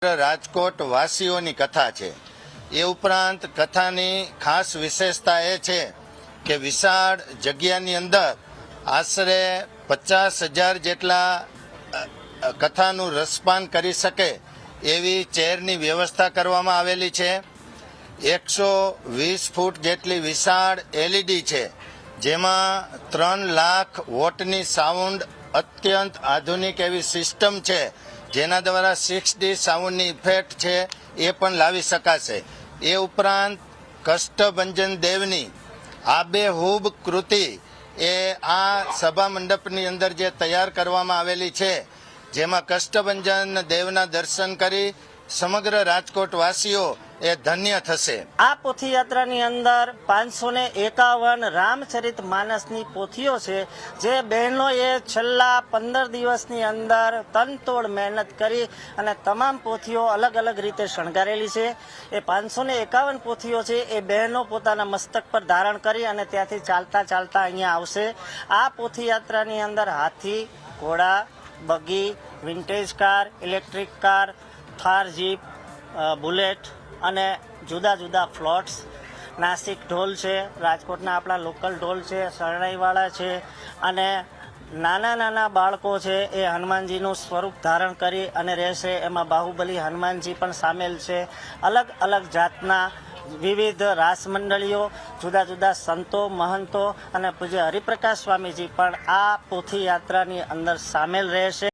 રાજકોટ વાસીઓની કથા છે। એ ઉપરાંત કથાની ખાસ વિશેષતા એ છે કે વિશાળ જગ્યાની અંદર આશરે 50,000 જેટલા કથાનું રસપાન કરી શકે એવી ચેરની વ્યવસ્થા કરવામાં આવેલી છે। 120 ફૂટ જેટલી વિશાળ એલઈડી છે, જેમાં 3 લાખ વોટની સાઉન્ડ અત્યંત આધુનિક એવી સિસ્ટમ છે, જેના દ્વારા 6D સાઉન્ડની ઇફેક્ટ છે એ પણ લાવી શકાશે। એ ઉપરાંત કષ્ટભંજન દેવની આબેહૂબ કૃતિ એ આ સભા મંડપની અંદર જે તૈયાર કરવામાં આવેલી છે, જેમાં કષ્ટભંજન દેવના દર્શન કરી સમગ્ર રાજકોટ વાસીઓ એ ધન્ય થશે। આ પોથીયાત્રાની અંદર 551 રામચરિત માનસની પોથીઓ છે, જે બહેનોએ છેલ્લા 15 દિવસની અંદર તનતોડ મહેનત કરી અને તમામ પોથીઓ અલગ અલગ રીતે શણગારેલી છે। એ 551 પોથીઓ છે એ બહેનો પોતાના મસ્તક પર ધારણ કરી અને ત્યાંથી ચાલતા ચાલતા અહીંયા આવશે। આ પોથીયાત્રાની અંદર હાથી, ઘોડા, બગી, vintage car, electric car, Thar jeep, bullet અને જુદા જુદા ફ્લોટ્સ, નાસિક ઢોલ છે, રાજકોટના આપણા લોકલ ઢોલ છે, શરણાઈવાળા છે અને નાના નાના બાળકો છે એ હનુમાનજીનું સ્વરૂપ ધારણ કરી અને રહેશે। એમાં બાહુબલી હનુમાનજી પણ સામેલ છે। અલગ અલગ જાતના વિવિધ રાસ મંડળીઓ, જુદા જુદા સંતો, મહંતો અને પૂજ્ય હરિપ્રકાશ સ્વામીજી પણ આ પોથીયાત્રાની અંદર સામેલ રહેશે।